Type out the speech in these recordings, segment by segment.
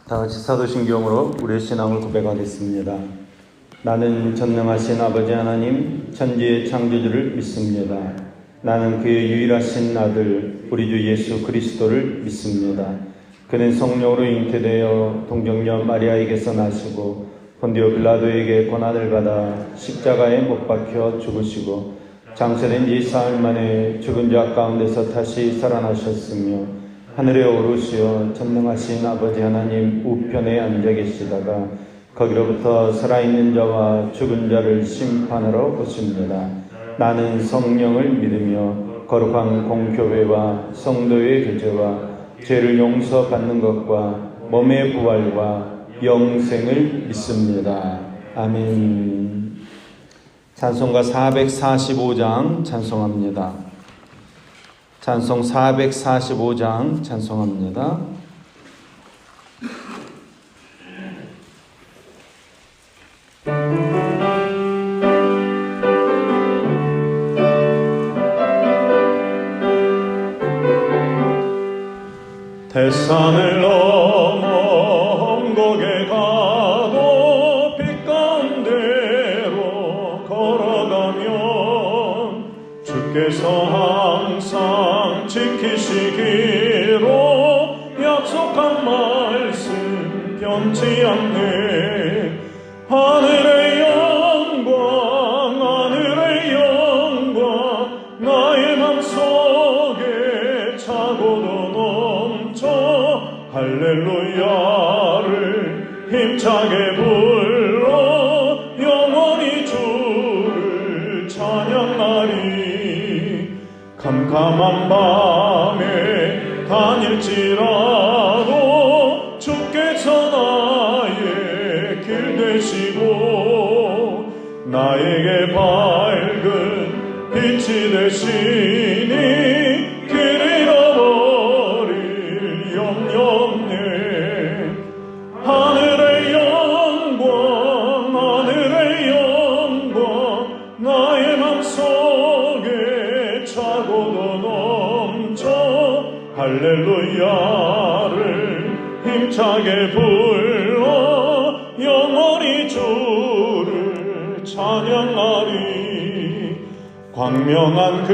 다 같이 사도신경으로 우리의 신앙을 고백하겠습니다. 나는 전능하신 아버지 하나님 천지의 창조주를 믿습니다. 나는 그의 유일하신 아들 우리 주 예수 그리스도를 믿습니다. 그는 성령으로 잉태되어 동정녀 마리아에게서 나시고 본디오 빌라도에게 고난을 받아 십자가에 못 박혀 죽으시고 장사된 지 사흘 만에 죽은 자 가운데서 다시 살아나셨으며 하늘에 오르시어 전능하신 아버지 하나님 우편에 앉아 계시다가 거기로부터 살아있는 자와 죽은 자를 심판하러 오십니다. 나는 성령을 믿으며 거룩한 공교회와 성도의 교제와 죄를 용서받는 것과 몸의 부활과 영생을 믿습니다. 아멘. 찬송가 445장 찬송합니다. 찬송 445장 찬송합니다. 대산을 넘어 험곡에 가도 빛 가운데로 걸어가면 주께서 항상 지키시기로 약속한 말씀 변치 않네. 하늘의 영광 하늘의 영광 나의 맘속에 차고도 넘쳐 할렐루야를 힘차게 불러 영원히 주를 찬양하리. 캄캄한 밤에 다닐지라도 주께서 나의 길 되시고 나에게 밝은 빛이 되시니 길 잃어버릴 염려 없네. 하늘의 영광 하늘의 영광 나의 맘속에 차고도 넘쳐 할렐루야를 힘차게 불러 영원히 주를 찬양하리. 광명한 그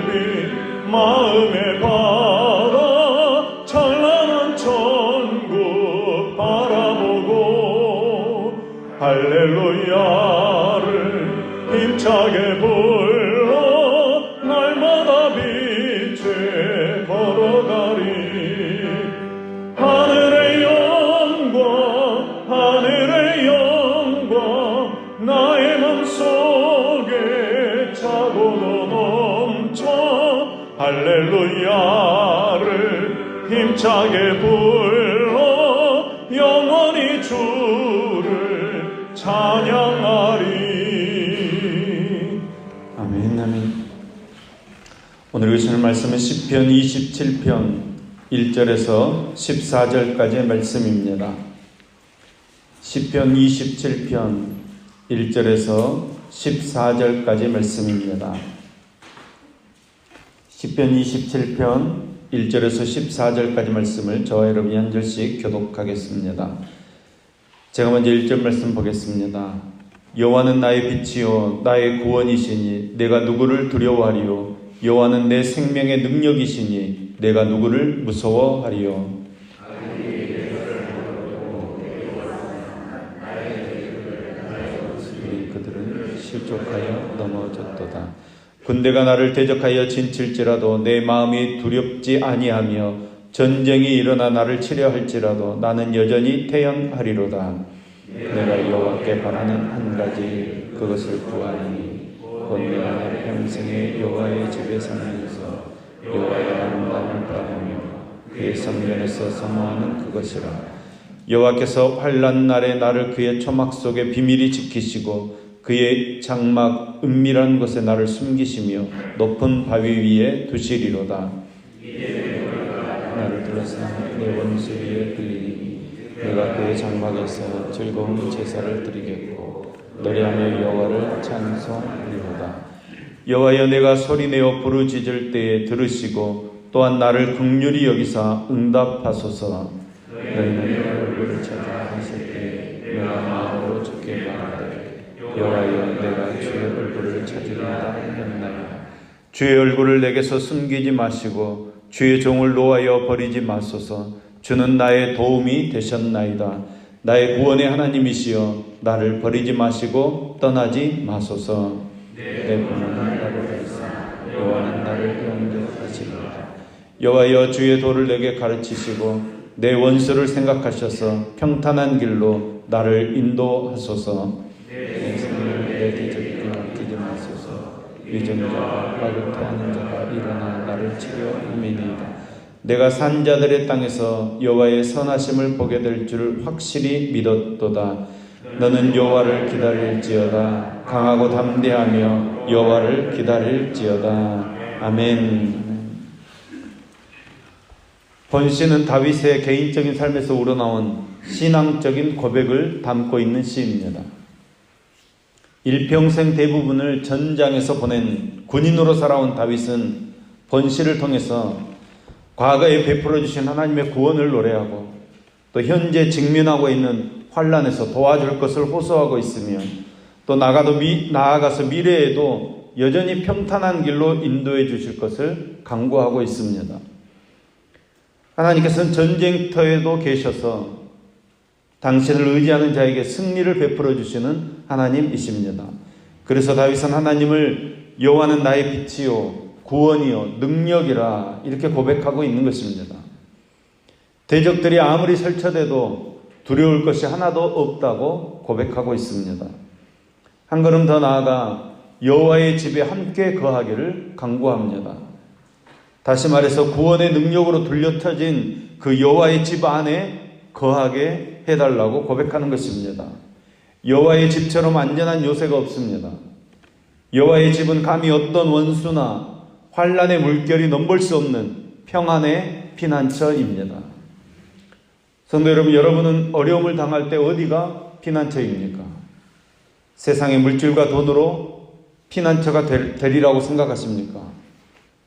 빛 마음에 받아 찬란한 천국 바라보고 할렐루야를 힘차게 불러 날마다 빛에 걸어가리. 하늘의 영광 하늘의 영광 나의 맘속에 차고도 넘쳐 할렐루야를 힘차게 불러 영원히 주를 찬양하리. 아멘. 아멘. 오늘 읽으실 말씀은 시편 27편 1절에서 14절까지의 말씀입니다. 시편 27편 1절에서 14절까지의 말씀입니다. 시편 27편 1절에서 14절까지 말씀을 저와 여러분이 한 절씩 교독하겠습니다. 제가 먼저 1절 말씀 보겠습니다. 여호와는 나의 빛이요 나의 구원이시니 내가 누구를 두려워하리요. 여호와는 내 생명의 능력이시니 내가 누구를 무서워하리요. 그들은 실족하여 넘어졌도다. 군대가 나를 대적하여 진칠지라도 내 마음이 두렵지 아니하며 전쟁이 일어나 나를 치려 할지라도 나는 여전히 태연하리로다. 내가 여호와께 바라는 한 가지 그것을 구하리니 곧 내가 내 평생에 여호와의 집에 살면서 여호와의 아름다움을 바라보며 그의 성전에서 사모하는 그것이라. 여호와께서 환난 날에 나를 그의 초막 속에 비밀히 지키시고 그의 장막 은밀한 곳에 나를 숨기시며 높은 바위 위에 두시리로다. 나를 둘러싸 내 원수 위에 들리니 내가 그의 장막에서 즐거운 제사를 드리겠고 노래하며 여호와를 찬송하리로다. 여호와여 내가 소리내어 부르짖을 때에 들으시고 또한 나를 긍휼히 여기사 응답하소서. 너희는 내 얼굴을 찾아 하실 때에 내가 마음으로 주께 말하되 여호와여 내가 주의 얼굴을 찾으리이다 했나이다. 주의 얼굴을 내게서 숨기지 마시고 주의 종을 노하여 버리지 마소서. 주는 나의 도움이 되셨나이다. 나의 구원의 하나님이시여 나를 버리지 마시고 떠나지 마소서. 내 분은 나를 위하사 여호와는 나를 영접하시리이다. 여호와여 주의 도를 내게 가르치시고 내 원수를 생각하셔서 평탄한 길로 나를 인도하소서. 내 생을 내 대적에게 맡기지 마소서. 위정자가 마구토하는 자가 일어나 나를 치려 함이니이다. 내가 산자들의 땅에서 여호와의 선하심을 보게 될 줄 확실히 믿었도다. 너는 여호와를 기다릴지어다. 강하고 담대하며 여호와를 기다릴지어다. 아멘. 본시는 다윗의 개인적인 삶에서 우러나온 신앙적인 고백을 담고 있는 시입니다. 일평생 대부분을 전장에서 보낸 군인으로 살아온 다윗은 본시를 통해서 과거에 베풀어 주신 하나님의 구원을 노래하고 또 현재 직면하고 있는 환난에서 도와줄 것을 호소하고 있으며 또 나아가서 미래에도 여전히 평탄한 길로 인도해 주실 것을 간구하고 있습니다. 하나님께서는 전쟁터에도 계셔서 당신을 의지하는 자에게 승리를 베풀어 주시는 하나님이십니다. 그래서 다윗은 하나님을 여호와는 나의 빛이요 구원이요 능력이라 이렇게 고백하고 있는 것입니다. 대적들이 아무리 설쳐대도 두려울 것이 하나도 없다고 고백하고 있습니다. 한 걸음 더 나아가 여호와의 집에 함께 거하기를 간구합니다. 다시 말해서 구원의 능력으로 둘러터진 그 여호와의 집 안에 거하게 해달라고 고백하는 것입니다. 여호와의 집처럼 안전한 요새가 없습니다. 여호와의 집은 감히 어떤 원수나 환난의 물결이 넘볼 수 없는 평안의 피난처입니다. 성도 여러분, 여러분은 어려움을 당할 때 어디가 피난처입니까? 세상의 물질과 돈으로 피난처가 되리라고 생각하십니까?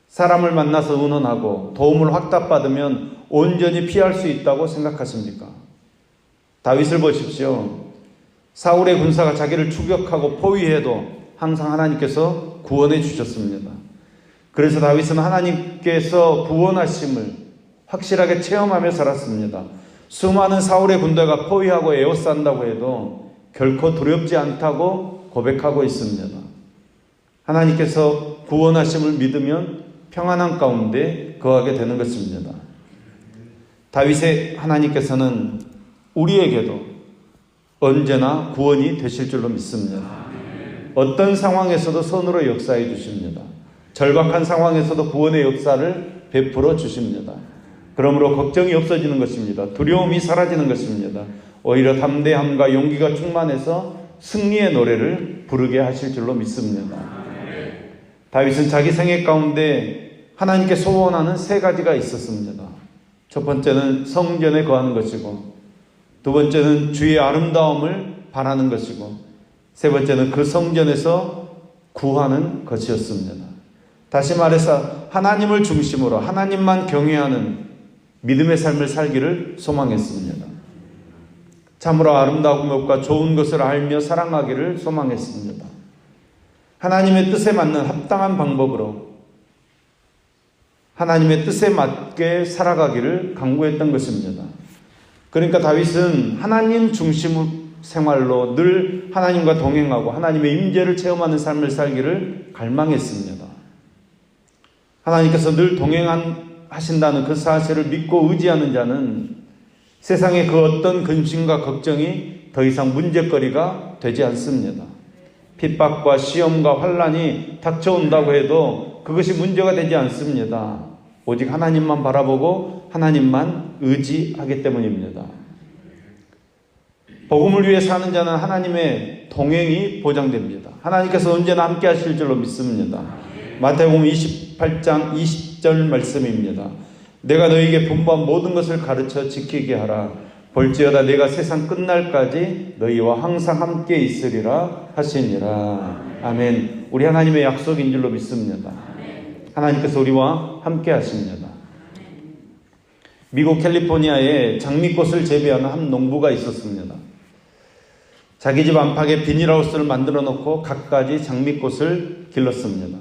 사람을 만나서 의논하고 도움을 확답받으면 온전히 피할 수 있다고 생각하십니까? 다윗을 보십시오. 사울의 군사가 자기를 추격하고 포위해도 항상 하나님께서 구원해 주셨습니다. 그래서 다윗은 하나님께서 구원하심을 확실하게 체험하며 살았습니다. 수많은 사울의 군대가 포위하고 에워싼다고 해도 결코 두렵지 않다고 고백하고 있습니다. 하나님께서 구원하심을 믿으면 평안한 가운데 거하게 되는 것입니다. 다윗의 하나님께서는 우리에게도 언제나 구원이 되실 줄로 믿습니다. 어떤 상황에서도 선으로 역사해 주십니다. 절박한 상황에서도 구원의 역사를 베풀어 주십니다. 그러므로 걱정이 없어지는 것입니다. 두려움이 사라지는 것입니다. 오히려 담대함과 용기가 충만해서 승리의 노래를 부르게 하실 줄로 믿습니다. 다윗은 자기 생애 가운데 하나님께 소원하는 세 가지가 있었습니다. 첫 번째는 성전에 거하는 것이고, 두 번째는 주의 아름다움을 바라는 것이고, 세 번째는 그 성전에서 구하는 것이었습니다. 다시 말해서 하나님을 중심으로 하나님만 경외하는 믿음의 삶을 살기를 소망했습니다. 참으로 아름다운 것과 좋은 것을 알며 사랑하기를 소망했습니다. 하나님의 뜻에 맞는 합당한 방법으로 하나님의 뜻에 맞게 살아가기를 간구했던 것입니다. 그러니까 다윗은 하나님 중심 생활로 늘 하나님과 동행하고 하나님의 임재를 체험하는 삶을 살기를 갈망했습니다. 하나님께서 늘 동행하신다는 그 사실을 믿고 의지하는 자는 세상의 그 어떤 근심과 걱정이 더 이상 문제거리가 되지 않습니다. 핍박과 시험과 환난이 닥쳐온다고 해도 그것이 문제가 되지 않습니다. 오직 하나님만 바라보고 하나님만 의지하기 때문입니다. 복음을 위해 사는 자는 하나님의 동행이 보장됩니다. 하나님께서 언제나 함께 하실 줄로 믿습니다. 마태복음 28장 20절 말씀입니다. 내가 너에게 분부한 모든 것을 가르쳐 지키게 하라. 볼지어다 내가 세상 끝날까지 너희와 항상 함께 있으리라 하시니라. 아멘. 우리 하나님의 약속인 줄로 믿습니다. 하나님께서 우리와 함께 하십니다. 미국 캘리포니아에 장미꽃을 재배하는 한 농부가 있었습니다. 자기 집 안팎에 비닐하우스를 만들어 놓고 갖가지 장미꽃을 길렀습니다.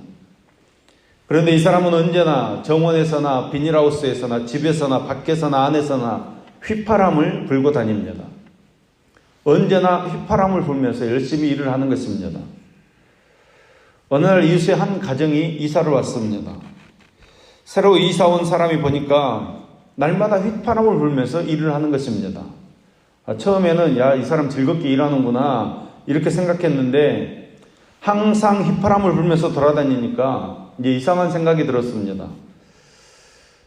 그런데 이 사람은 언제나 정원에서나 비닐하우스에서나 집에서나 밖에서나 안에서나 휘파람을 불고 다닙니다. 언제나 휘파람을 불면서 열심히 일을 하는 것입니다. 어느 날 이웃의 한 가정이 이사를 왔습니다. 새로 이사 온 사람이 보니까 날마다 휘파람을 불면서 일을 하는 것입니다. 처음에는 이 사람 즐겁게 일하는구나 이렇게 생각했는데 항상 휘파람을 불면서 돌아다니니까 이제 이상한 생각이 들었습니다.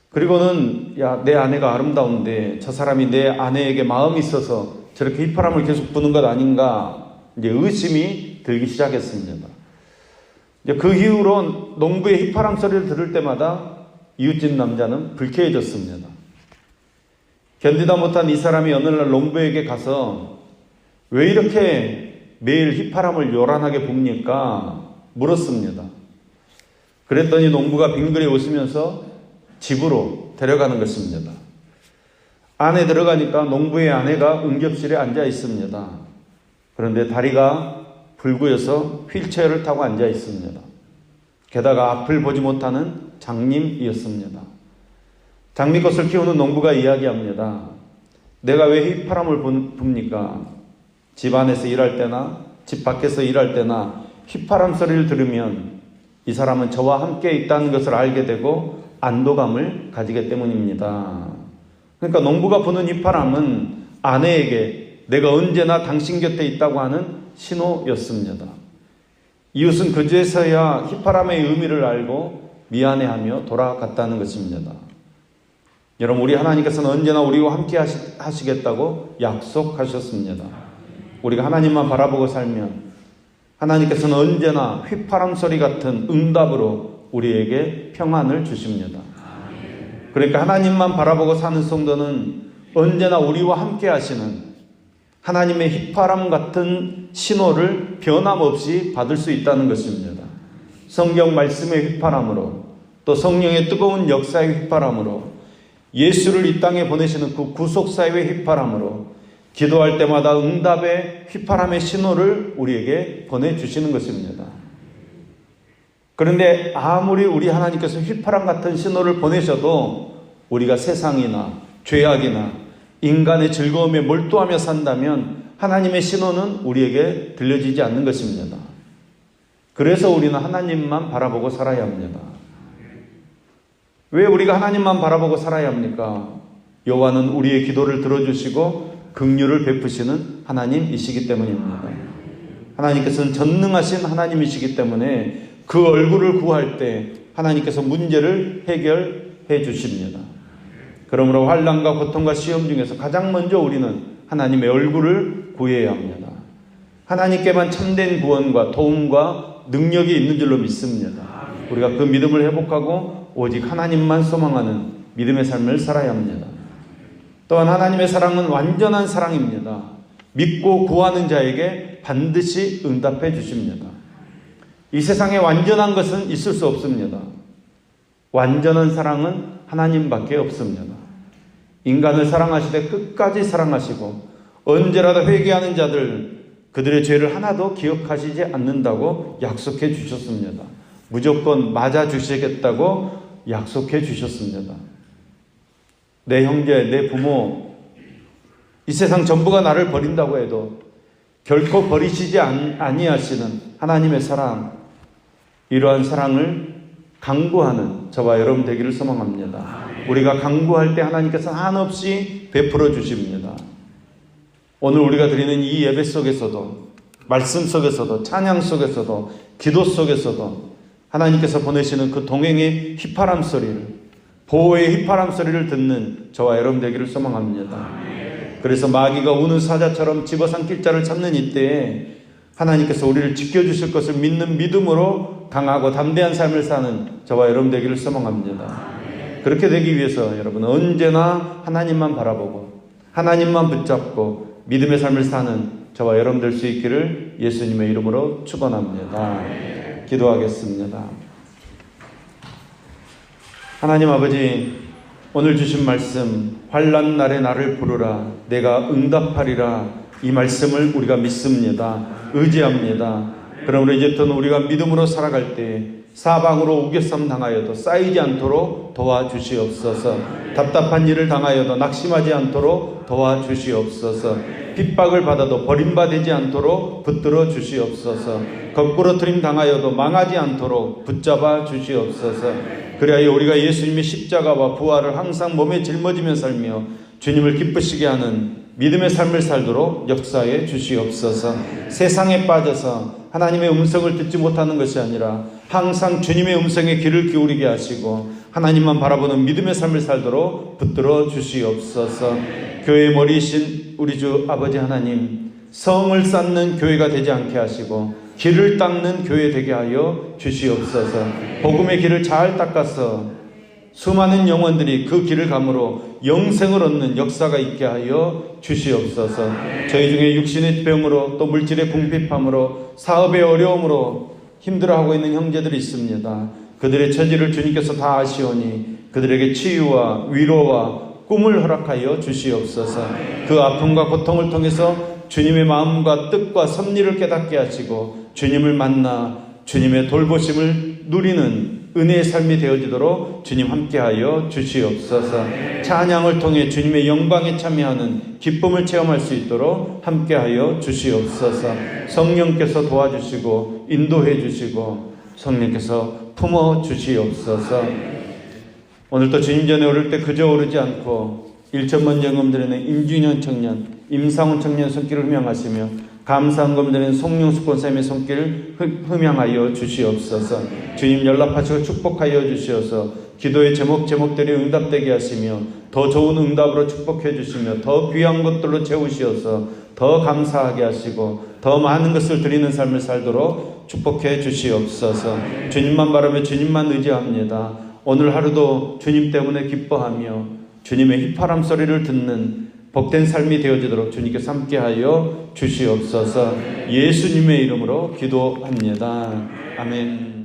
그리고는 내 아내가 아름다운데 저 사람이 내 아내에게 마음이 있어서 저렇게 휘파람을 계속 부는 것 아닌가 이제 의심이 들기 시작했습니다. 이제 그 이후로 농부의 휘파람 소리를 들을 때마다 이웃집 남자는 불쾌해졌습니다. 견디다 못한 이 사람이 어느 날 농부에게 가서 왜 이렇게 매일 휘파람을 요란하게 붑니까? 물었습니다. 그랬더니 농부가 빙그레 웃으면서 집으로 데려가는 것입니다. 안에 들어가니까 농부의 아내가 응접실에 앉아 있습니다. 그런데 다리가 불구여서 휠체어를 타고 앉아 있습니다. 게다가 앞을 보지 못하는 장님이었습니다. 장미꽃을 키우는 농부가 이야기합니다. 내가 왜 휘파람을 붑니까? 집 안에서 일할 때나 집 밖에서 일할 때나 휘파람 소리를 들으면 이 사람은 저와 함께 있다는 것을 알게 되고 안도감을 가지기 때문입니다. 그러니까 농부가 부는 휘파람은 아내에게 내가 언제나 당신 곁에 있다고 하는 신호였습니다. 이웃은 그제서야 휘파람의 의미를 알고 미안해하며 돌아갔다는 것입니다. 여러분, 우리 하나님께서는 언제나 우리와 함께 하시겠다고 약속하셨습니다. 우리가 하나님만 바라보고 살면 하나님께서는 언제나 휘파람 소리 같은 응답으로 우리에게 평안을 주십니다. 그러니까 하나님만 바라보고 사는 성도는 언제나 우리와 함께 하시는 하나님의 휘파람 같은 신호를 변함없이 받을 수 있다는 것입니다. 성경 말씀의 휘파람으로 또 성령의 뜨거운 역사의 휘파람으로 예수를 이 땅에 보내시는 그 구속사의 휘파람으로 기도할 때마다 응답의 휘파람의 신호를 우리에게 보내주시는 것입니다. 그런데 아무리 우리 하나님께서 휘파람 같은 신호를 보내셔도 우리가 세상이나 죄악이나 인간의 즐거움에 몰두하며 산다면 하나님의 신호는 우리에게 들려지지 않는 것입니다. 그래서 우리는 하나님만 바라보고 살아야 합니다. 왜 우리가 하나님만 바라보고 살아야 합니까? 여호와는 우리의 기도를 들어주시고 긍휼을 베푸시는 하나님이시기 때문입니다. 하나님께서는 전능하신 하나님이시기 때문에 그 얼굴을 구할 때 하나님께서 문제를 해결해 주십니다. 그러므로 환난과 고통과 시험 중에서 가장 먼저 우리는 하나님의 얼굴을 구해야 합니다. 하나님께만 참된 구원과 도움과 능력이 있는 줄로 믿습니다. 우리가 그 믿음을 회복하고 오직 하나님만 소망하는 믿음의 삶을 살아야 합니다. 또한 하나님의 사랑은 완전한 사랑입니다. 믿고 구하는 자에게 반드시 응답해 주십니다. 이 세상에 완전한 것은 있을 수 없습니다. 완전한 사랑은 하나님밖에 없습니다. 인간을 사랑하시되 끝까지 사랑하시고 언제라도 회개하는 자들 그들의 죄를 하나도 기억하시지 않는다고 약속해 주셨습니다. 무조건 맞아 주시겠다고 약속해 주셨습니다. 내 형제, 내 부모, 이 세상 전부가 나를 버린다고 해도 결코 버리시지 아니하시는 하나님의 사랑, 이러한 사랑을 강구하는 저와 여러분 되기를 소망합니다. 우리가 강구할 때 하나님께서 한없이 베풀어 주십니다. 오늘 우리가 드리는 이 예배 속에서도, 말씀 속에서도, 찬양 속에서도, 기도 속에서도 하나님께서 보내시는 그 동행의 휘파람 소리를, 보호의 휘파람 소리를 듣는 저와 여러분 되기를 소망합니다. 그래서 마귀가 우는 사자처럼 집어삼킬 자를 찾는 이때에 하나님께서 우리를 지켜주실 것을 믿는 믿음으로 강하고 담대한 삶을 사는 저와 여러분 되기를 소망합니다. 그렇게 되기 위해서 여러분 언제나 하나님만 바라보고 하나님만 붙잡고 믿음의 삶을 사는 저와 여러분 될 수 있기를 예수님의 이름으로 축원합니다. 기도하겠습니다. 하나님 아버지, 오늘 주신 말씀, 환난 날에 나를 부르라 내가 응답하리라, 이 말씀을 우리가 믿습니다. 의지합니다. 그러므로 이제부터는 우리가 믿음으로 살아갈 때 사방으로 우겨쌈 당하여도 쌓이지 않도록 도와주시옵소서. 답답한 일을 당하여도 낙심하지 않도록 도와주시옵소서. 핍박을 받아도 버림받지 않도록 붙들어 주시옵소서. 거꾸로 트림 당하여도 망하지 않도록 붙잡아 주시옵소서. 그리하여 우리가 예수님의 십자가와 부활을 항상 몸에 짊어지며 살며 주님을 기쁘시게 하는 믿음의 삶을 살도록 역사해 주시옵소서. 세상에 빠져서 하나님의 음성을 듣지 못하는 것이 아니라 항상 주님의 음성에 귀를 기울이게 하시고 하나님만 바라보는 믿음의 삶을 살도록 붙들어 주시옵소서. 교회의 머리이신 우리 주 아버지 하나님, 성을 쌓는 교회가 되지 않게 하시고 길을 닦는 교회 되게 하여 주시옵소서. 복음의 길을 잘 닦아서 수많은 영혼들이 그 길을 감으로 영생을 얻는 역사가 있게 하여 주시옵소서. 저희 중에 육신의 병으로 또 물질의 궁핍함으로 사업의 어려움으로 힘들어하고 있는 형제들이 있습니다. 그들의 처지를 주님께서 다 아시오니 그들에게 치유와 위로와 꿈을 허락하여 주시옵소서. 그 아픔과 고통을 통해서 주님의 마음과 뜻과 섭리를 깨닫게 하시고 주님을 만나 주님의 돌보심을 누리는 은혜의 삶이 되어지도록 주님 함께하여 주시옵소서. 찬양을 통해 주님의 영광에 참여하는 기쁨을 체험할 수 있도록 함께하여 주시옵소서. 성령께서 도와주시고 인도해 주시고 성령께서 품어 주시옵소서. 오늘도 주님 전에 오를 때 그저 오르지 않고 1천번 영금 드리는 임준현 청년, 임상훈 청년 손길을 흠양하시며 감사한 검드리는 송영숙 권사님의 손길을 흠양하여 주시옵소서. 주님 연락하시고 축복하여 주시어서 기도의 제목들이 응답되게 하시며 더 좋은 응답으로 축복해 주시며 더 귀한 것들로 채우시어서 더 감사하게 하시고 더 많은 것을 드리는 삶을 살도록 축복해 주시옵소서. 주님만 바라며 주님만 의지합니다. 오늘 하루도 주님 때문에 기뻐하며 주님의 휘파람 소리를 듣는 복된 삶이 되어지도록 주님께서 함께하여 주시옵소서. 예수님의 이름으로 기도합니다. 아멘.